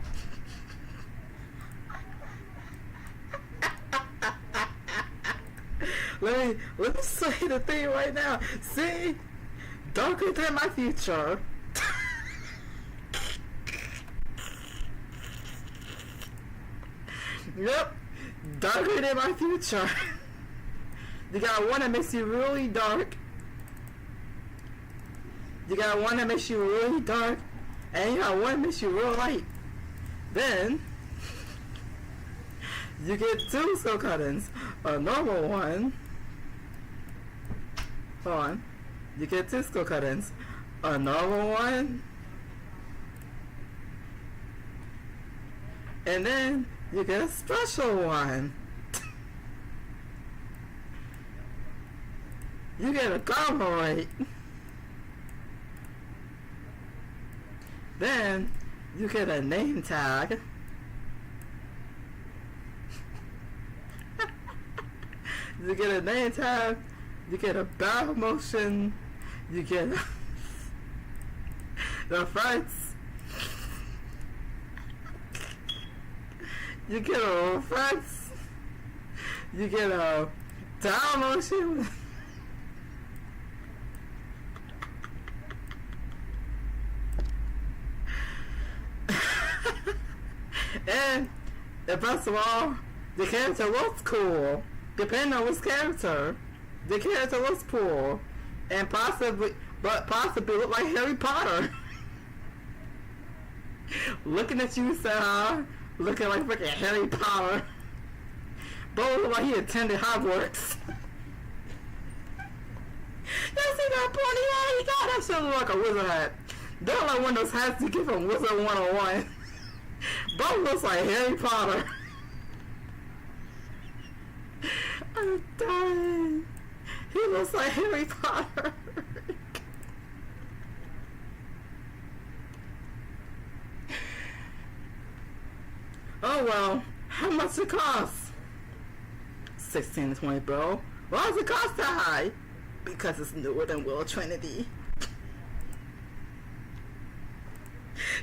Let me show you the thing right now. See? Darker than my future. Yep, darker than my future. You got one that makes you really dark. You got one that makes you really dark. And you got one that makes you real light. Then, you get 2 skill cut-ins. A normal one. Hold on. You get 2 skill cut-ins. A normal one. And then, you get a special one. You get a combo rate. Then you get a name tag. You get a name tag. You get a battle motion. You get the fights. You get a reflex. You get a down motion. And first of all, the character looks cool. Depending on which character, the character looks cool, and possibly look like Harry Potter. Looking at you, Sarah, looking like freaking Harry Potter. Bo look like he attended Hogwarts. You see that pointy hat he got? That shit look like a wizard hat. They're like one of those hats you get from Wizard 101. Bo looks like Harry Potter. I'm dying. He looks like Harry Potter. Oh well, how much it cost? 16 to 20, bro. Why does it cost that high? Because it's newer than Will Trinity.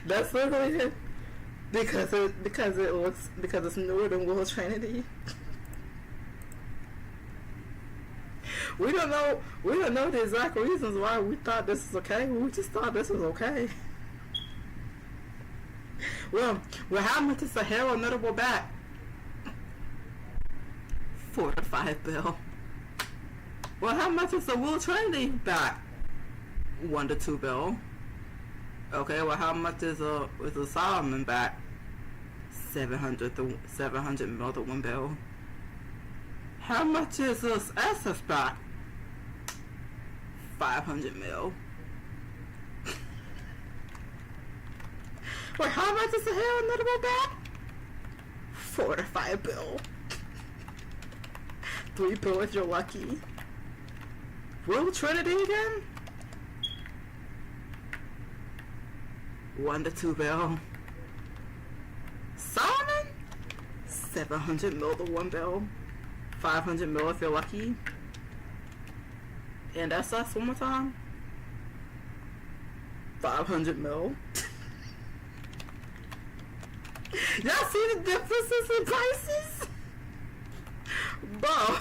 That's literally it. Because it's newer than Will Trinity. We don't know the exact reasons why we thought this was okay. We just thought this was okay. Well, how much is a Hero notable back? 4 to 5 bill. Well, how much is a Will Trinity back? 1 to 2 bill. Okay, well, how much is a Solomon back? 700 mil to 1 bill. How much is this SS back? 500 mil. Wait, how much is a Hero notable back? 4 to 5 bill. 3 bill if you're lucky. Will Trinity again? 1 to 2 bill. Solomon? 700 mil to 1 bill. 500 mil if you're lucky. And SS one more time. 500 mil. Y'all see the differences in prices? Bro.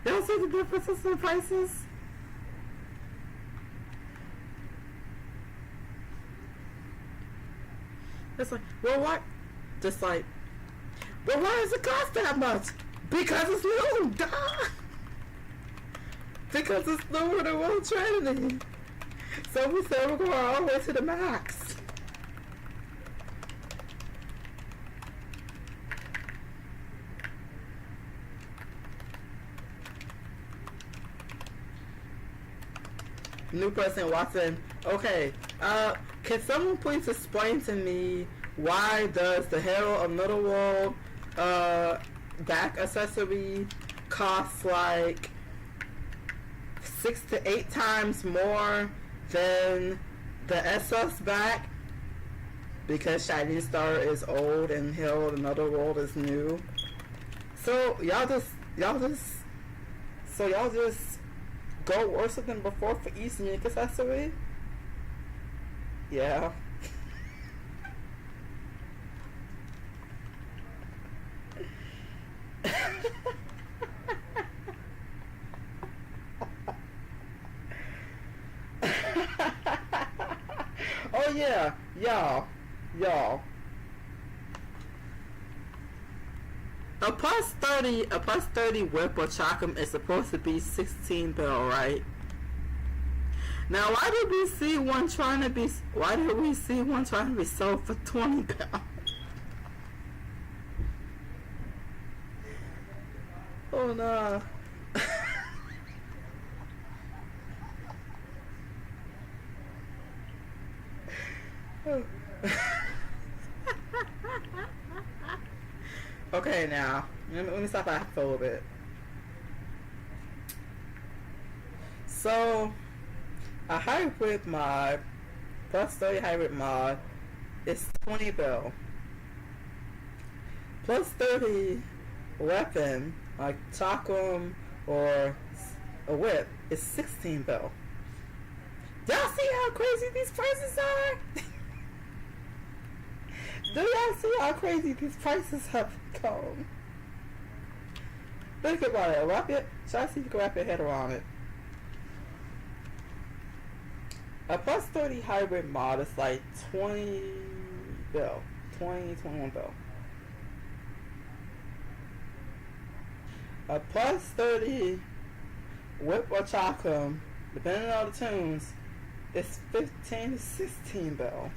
Y'all see the differences in prices? It's like, well, what? Just like, well, why does it cost that much? Because it's new, duh! Because it's newer than Will Trinity. So we said we're going all the way to the max. New person walks in. Okay, can someone please explain to me why does the Herald of Middleworld back accessory cost like 6 to 8 times more than the SS back? Because Shining Star is old and Herald of Middleworld is new. So y'all just go worse than before for each unique accessory? Yeah. Oh yeah, y'all. A plus 30 whip or Chocum is supposed to be 16 bill, right? Now, why did we see one trying to be sold for 20 bill? Oh no. Okay, now let me stop laughing for a little bit. So, a hybrid mod, plus 30 hybrid mod, is 20 bill. Plus 30 weapon, like Chocum or a whip, is 16 bill. Y'all see how crazy these prices are? Do y'all see how crazy these prices have gone? Think about it. Should I see if you can wrap your head around it? A plus 30 hybrid mod is like 20 bill. 21 bill. A plus 30 whip or chalkum, depending on the tunes, is 15 to 16 bill.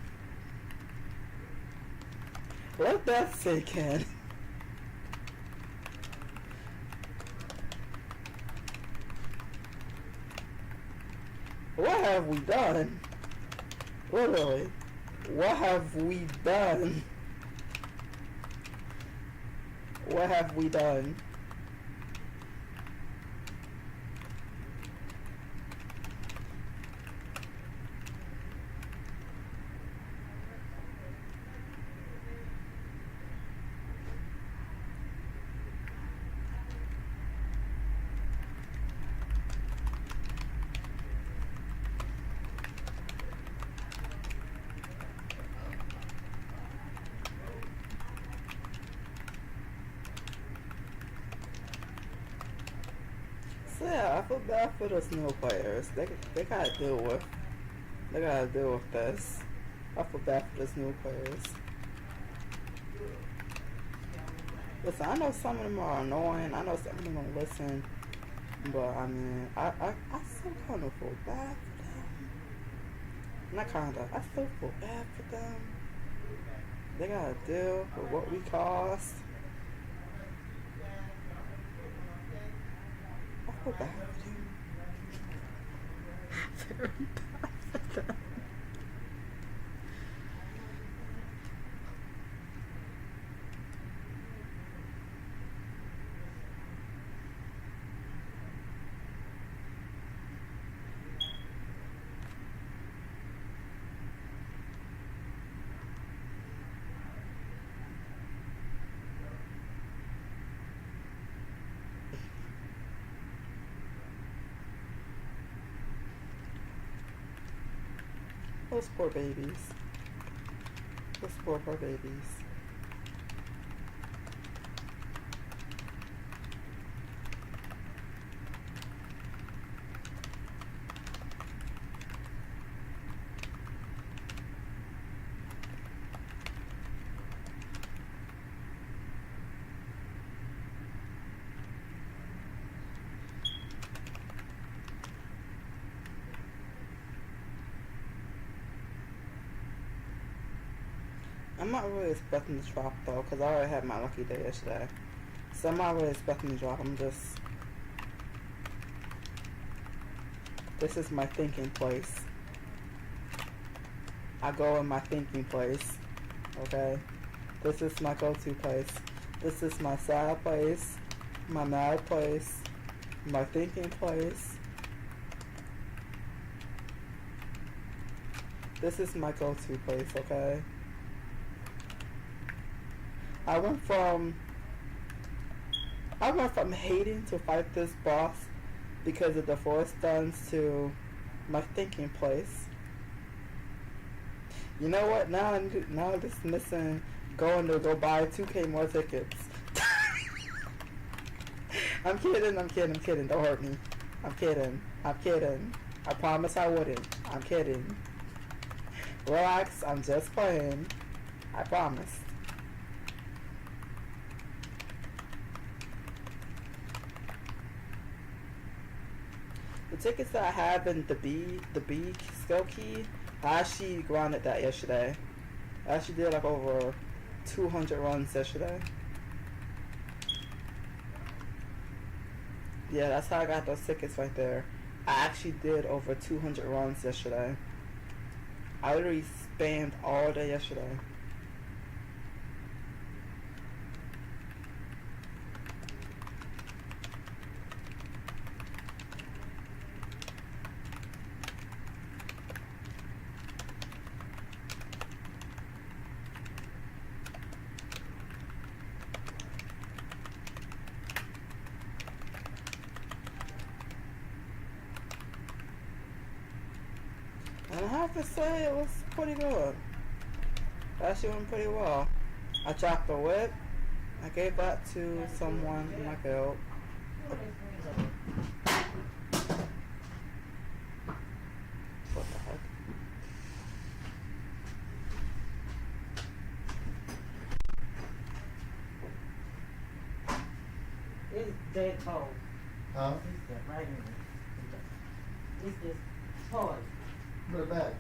Let that sink in. What have we done? Literally, what have we done? What have we done? So yeah, I feel bad for those new players. They gotta deal with this. I feel bad for those new players. Listen, I know some of them are annoying. I know some of them don't listen. But I mean, I still kind of feel bad for them. Not kinda. I still feel bad for them. They gotta deal with what we cost. I feel bad for them. Very bad for them. Those poor babies. Those poor babies. I'm not really expecting to drop though, because I already had my lucky day yesterday. So I'm not really expecting to drop. This is my thinking place. I go in my thinking place. Okay? This is my go-to place. This is my sad place, my mad place, my thinking place. This is my go-to place, okay? I went from hating to fight this boss because of the force stunts to my thinking place. You know what? Now I'm just missing going to go buy 2K more tickets. I'm kidding. Don't hurt me. I'm kidding. I promise I wouldn't. I'm kidding. Relax. I'm just playing. I promise. The tickets that I have in the B skill key, I actually grinded that yesterday. I actually did like over 200 runs yesterday. Yeah, that's how I got those tickets right there. I actually did over 200 runs yesterday. I literally spammed all day yesterday. And I have to say, it was pretty good. It actually went pretty well. I chopped the whip. I gave that to someone in my guild. What the heck? It's dead cold. Huh? It's that right in there. It's this toy. Put it back.